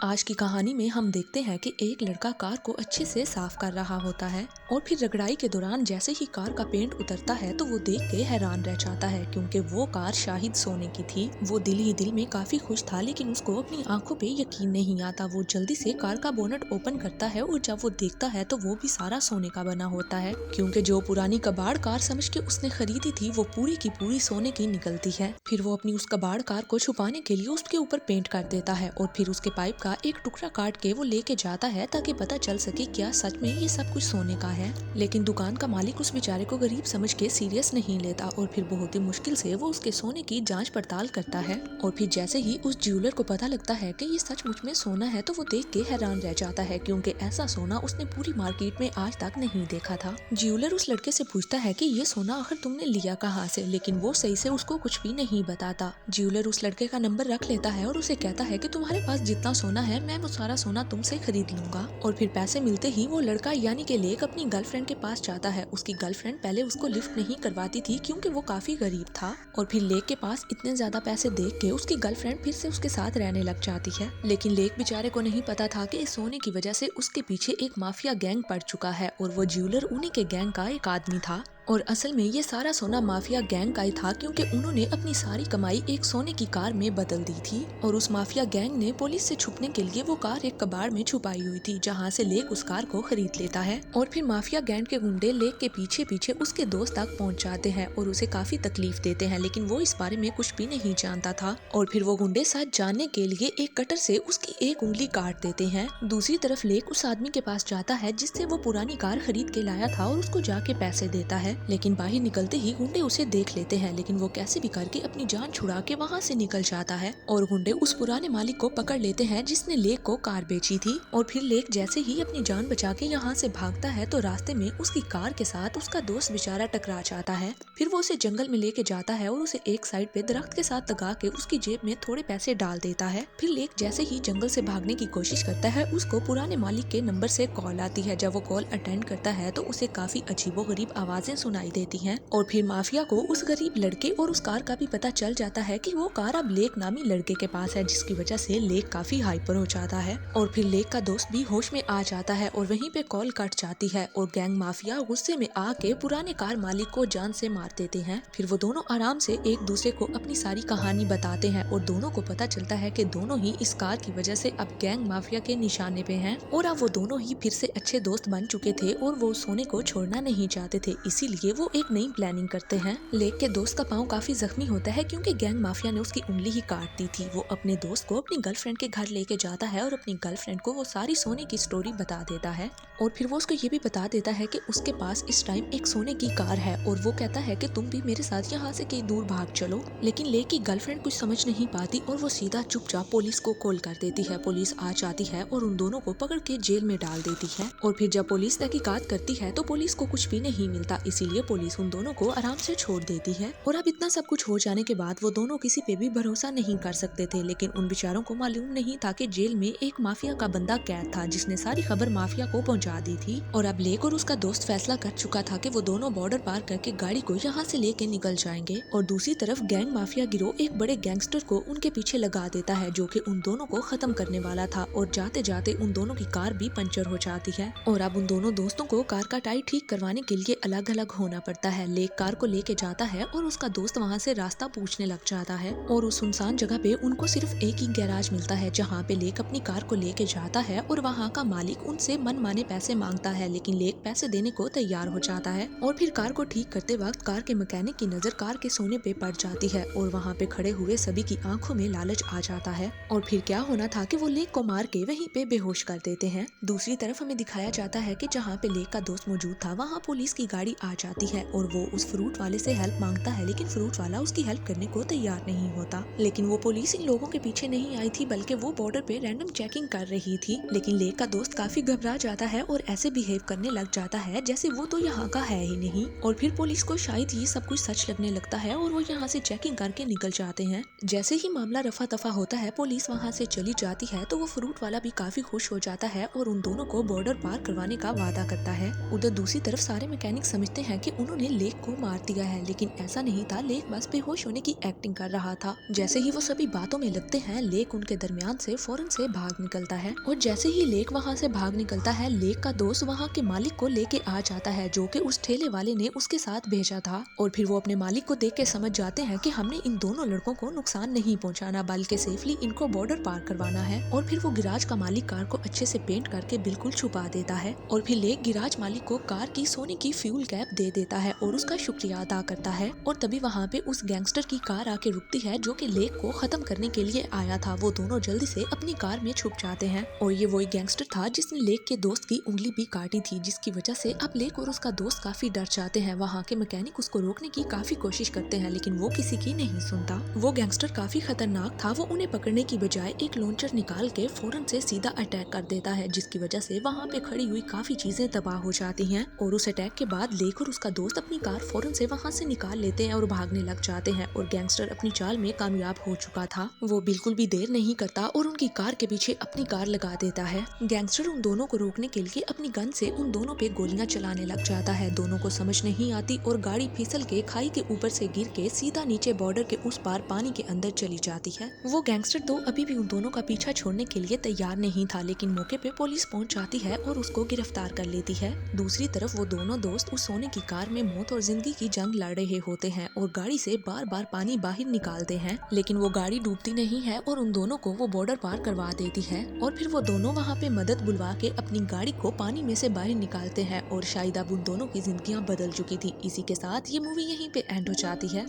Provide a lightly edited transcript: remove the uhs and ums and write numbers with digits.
आज की कहानी में हम देखते हैं कि एक लड़का कार को अच्छे से साफ कर रहा होता है और फिर रगड़ाई के दौरान जैसे ही कार का पेंट उतरता है तो वो देख के हैरान रह जाता है क्योंकि वो कार शाहिद सोने की थी। वो दिल ही दिल में काफी खुश था लेकिन उसको अपनी आंखों पे यकीन नहीं आता। वो जल्दी से कार का बोनट ओपन करता है और जब वो देखता है तो वो भी सारा सोने का बना होता है क्योंकि जो पुरानी कबाड़ कार समझ के उसने खरीदी थी वो पूरी की पूरी सोने की निकलती है। फिर वो अपनी उस कबाड़ कार को छुपाने के लिए उसके ऊपर पेंट कर देता है और फिर उसके पाइप का एक टुकड़ा काट के वो लेके जाता है ताकि पता चल सके क्या सच में ये सब कुछ सोने का है। लेकिन दुकान का मालिक उस बेचारे को गरीब समझ के सीरियस नहीं लेता और फिर बहुत ही मुश्किल से वो उसके सोने की जांच पड़ताल करता है। और फिर जैसे ही उस ज्वेलर को पता लगता है कि ये सचमुच में सोना है तो वो देख के हैरान रह जाता है क्योंकि ऐसा सोना उसने पूरी मार्केट में आज तक नहीं देखा था। ज्वेलर उस लड़के से पूछता है कि ये सोना आखिर तुमने लिया कहाँ से, लेकिन वो सही से उसको कुछ भी नहीं बताता। ज्वेलर उस लड़के का नंबर रख लेता है और उसे कहता है कि तुम्हारे पास जितना सोना है मैं वो सारा सोना तुमसे खरीद लूंगा। और फिर पैसे मिलते ही वो लड़का यानी कि लेक अपनी गर्लफ्रेंड के पास जाता है। उसकी गर्लफ्रेंड पहले उसको लिफ्ट नहीं करवाती थी क्योंकि वो काफी गरीब था और फिर लेक के पास इतने ज्यादा पैसे देख के उसकी गर्लफ्रेंड फिर से उसके साथ रहने लग जाती है। लेकिन लेक बेचारे को नहीं पता था कि इस सोने की वजह से उसके पीछे एक माफिया गैंग पड़ चुका है और वो ज्वेलर उन्हीं के गैंग का एक आदमी था। और असल में ये सारा सोना माफिया गैंग का ही था क्योंकि उन्होंने अपनी सारी कमाई एक सोने की कार में बदल दी थी और उस माफिया गैंग ने पुलिस से छुपने के लिए वो कार एक कबाड़ में छुपाई हुई थी जहां से लेक उस कार को खरीद लेता है। और फिर माफिया गैंग के गुंडे लेक के पीछे पीछे उसके दोस्त तक पहुंच जाते हैं और उसे काफी तकलीफ देते हैं लेकिन वो इस बारे में कुछ भी नहीं जानता था। और फिर वो गुंडे साथ जानने के लिए एक कटर से उसकी एक उंगली काट देते हैं। दूसरी तरफ लेक उस आदमी के पास जाता है जिससे वो पुरानी कार खरीद के लाया था और उसको जाके पैसे देता है। लेकिन बाहर निकलते ही गुंडे उसे देख लेते हैं लेकिन वो कैसे भी करके अपनी जान छुड़ा के वहाँ से निकल जाता है और गुंडे उस पुराने मालिक को पकड़ लेते हैं जिसने लेक को कार बेची थी। और फिर लेक जैसे ही अपनी जान बचा के यहाँ से भागता है तो रास्ते में उसकी कार के साथ उसका दोस्त बेचारा टकरा जाता है। फिर वो उसे जंगल में लेके जाता है और उसे एक साइड पे दरख्त के साथ लगा के उसकी जेब में थोड़े पैसे डाल देता है। फिर लेक जैसे ही जंगल से भागने की कोशिश करता है उसको पुराने मालिक के नंबर से कॉल आती है। जब वो कॉल अटेंड करता है तो उसे काफी अजीबोगरीब आवाजें सुनाई देती हैं। और फिर माफिया को उस गरीब लड़के और उस कार का भी पता चल जाता है कि वो कार अब लेक नामी लड़के के पास है जिसकी वजह से लेक काफी हाइपर हो जाता है। और फिर लेक का दोस्त भी होश में आ जाता है और वहीं पे कॉल कट जाती है और गैंग माफिया गुस्से में आके पुराने कार मालिक को जान से मार देते हैं। फिर वो दोनों आराम से एक दूसरे को अपनी सारी कहानी बताते हैं और दोनों को पता चलता है कि दोनों ही इस कार की वजह से अब गैंग माफिया के निशाने पे हैं और अब वो दोनों ही फिर से अच्छे दोस्त बन चुके थे और वो सोने को छोड़ना नहीं चाहते थे, इसीलिए वो एक नई प्लानिंग करते हैं। लेक के दोस्त का पाँव काफी जख्मी होता है क्योंकि गैंग माफिया ने उसकी उंगली ही काट दी थी। वो अपने दोस्त को अपनी गर्लफ्रेंड के घर लेके जाता है और अपनी गर्लफ्रेंड को वो सारी सोने की स्टोरी बता देता है और फिर वो उसको ये भी बता देता है कि उसके पास इस टाइम एक सोने की कार है और वो कहता है कि तुम भी मेरे साथ यहाँ से कहीं दूर भाग चलो। लेकिन लेक की गर्लफ्रेंड कुछ समझ नहीं पाती और वो सीधा चुपचाप पुलिस को कॉल कर देती है। पुलिस आ जाती है और उन दोनों को पकड़ के जेल में डाल देती है। और फिर जब पुलिस तहकीकात करती है तो पुलिस को कुछ भी नहीं मिलता, इसीलिए पुलिस उन दोनों को आराम से छोड़ देती है। और अब इतना सब कुछ हो जाने के बाद वो दोनों किसी पे भी भरोसा नहीं कर सकते थे लेकिन उन बेचारों को मालूम नहीं था कि जेल में एक माफिया का बंदा कैद था जिसने सारी खबर माफिया को पहुंचा दी थी। और अब लेक और उसका दोस्त फैसला कर चुका था कि वो दोनों बॉर्डर पार करके गाड़ी को यहाँ से लेके निकल जाएंगे। और दूसरी तरफ गैंग माफिया गिरोह एक बड़े गैंगस्टर को उनके पीछे लगा देता है जो कि उन दोनों को खत्म करने वाला था और जाते जाते उन दोनों की कार भी पंचर हो जाती है। और अब उन दोनों दोस्तों को कार का टायर ठीक करवाने के लिए अलग अलग होना पड़ता है। लेक कार को लेके जाता है और उसका दोस्त वहाँ से रास्ता पूछने लग जाता है और उस सुनसान जगह पे उनको सिर्फ एक ही गैराज मिलता है जहाँ पे लेक अपनी कार को लेके जाता है और वहाँ का मालिक उनसे मनमाने पैसे मांगता है लेकिन लेक पैसे देने को तैयार हो जाता है। और फिर कार को ठीक करते वक्त कार के मैकेनिक की नजर कार के सोने पे पड़ जाती है और वहाँ पे खड़े हुए सभी की आंखों में लालच आ जाता है और फिर क्या होना था कि वो लेक को मार के वहीं पे बेहोश कर देते हैं। दूसरी तरफ हमें दिखाया जाता है कि जहाँ पे लेक का दोस्त मौजूद था वहाँ पुलिस की गाड़ी आ जाती है और वो उस फ्रूट वाले से हेल्प मांगता है लेकिन फ्रूट वाला उसकी हेल्प करने को तैयार नहीं होता। लेकिन वो पुलिस इन लोगों के पीछे नहीं आई थी बल्कि वो बॉर्डर पे रैंडम चेकिंग कर रही थी। लेकिन लेक का दोस्त काफी घबरा जाता है और ऐसे बिहेव करने लग जाता है जैसे वो तो यहाँ का है ही नहीं। और फिर पुलिस को शायद ये सब कुछ सच लगने लगता है और वो यहाँ से चेकिंग करके निकल जाते हैं। जैसे ही मामला रफा दफा होता है पुलिस वहाँ से चली जाती है तो वो फ्रूट वाला भी काफी खुश हो जाता है और उन दोनों को बॉर्डर पार करवाने का वादा करता है। उधर दूसरी तरफ सारे मैकेनिक समझते हैं कि उन्होंने लेक को मार दिया है, लेकिन ऐसा नहीं था। लेक बस बेहोश होने की एक्टिंग कर रहा था। जैसे ही वो सभी बातों में लगते हैं, लेक उनके दरमियान से फौरन से भाग निकलता है और जैसे ही लेक वहाँ से भाग निकलता है, लेक का दोस्त वहाँ के मालिक को लेके आ जाता है, जो कि उस ठेले वाले ने उसके साथ भेजा था। और फिर वो अपने मालिक को देख के समझ जाते हैं कि हमने इन दोनों लड़कों को नुकसान नहीं पहुँचाना, बल्कि सेफली इनको बॉर्डर पार करवाना है। और फिर वो गिराज का मालिक कार को अच्छे से पेंट करके बिल्कुल छुपा देता है और फिर लेक गिराज मालिक को कार की सोने की फ्यूल कैप दे देता है और उसका शुक्रिया अदा करता है। और तभी वहाँ पे उस गैंगस्टर की कार आके रुकती है, जो कि लेक को खत्म करने के लिए आया था। वो दोनों जल्दी से अपनी कार में छुप जाते हैं और ये वही गैंगस्टर था जिसने लेक के दोस्त की उंगली भी काटी थी, जिसकी वजह से अब लेक और उसका दोस्त काफी डर जाते हैं। वहाँ के मैकेनिक उसको रोकने की काफी कोशिश करते हैं, लेकिन वो किसी की नहीं सुनता। वो गैंगस्टर काफी खतरनाक था। वो उन्हें पकड़ने की बजाय एक लॉन्चर निकाल के फौरन से सीधा अटैक कर देता है, जिसकी वजह से वहाँ पे खड़ी हुई काफी चीजें तबाह हो जाती हैं। और उस अटैक के बाद लेक और उसका दोस्त अपनी कार फौरन से वहाँ से निकाल लेते हैं और भागने लग जाते हैं। और गैंगस्टर अपनी चाल में कामयाब हो चुका था। वो बिल्कुल भी देर नहीं करता और उनकी कार के पीछे अपनी कार लगा देता है। गैंगस्टर उन दोनों को रोकने के लिए अपनी गन से उन दोनों पे गोलियां चलाने लग जाता है। दोनों को समझ नहीं आती और गाड़ी फिसल के खाई के ऊपर से गिर के सीधा नीचे बॉर्डर के उस पार पानी के अंदर चली जाती है। वो गैंगस्टर तो अभी भी उन दोनों का पीछा छोड़ने के लिए तैयार नहीं था, लेकिन मौके पे पुलिस पहुंच जाती है और उसको गिरफ्तार कर लेती है। दूसरी तरफ वो दोनों दोस्त उस सोने की कार में मौत और जिंदगी की जंग लड़ रहे होते हैं और गाड़ी से बार बार पानी बाहर निकालते हैं, लेकिन वो गाड़ी डूबती नहीं है और उन दोनों को वो बॉर्डर पार करवा देती है। और फिर वो दोनों वहाँ पे मदद बुलवा के अपनी गाड़ी को पानी में से बाहर निकालते हैं और शायद अब उन दोनों की जिंदगियां बदल चुकी थी। इसी के साथ ये मूवी यहीं पे एंड हो जाती है।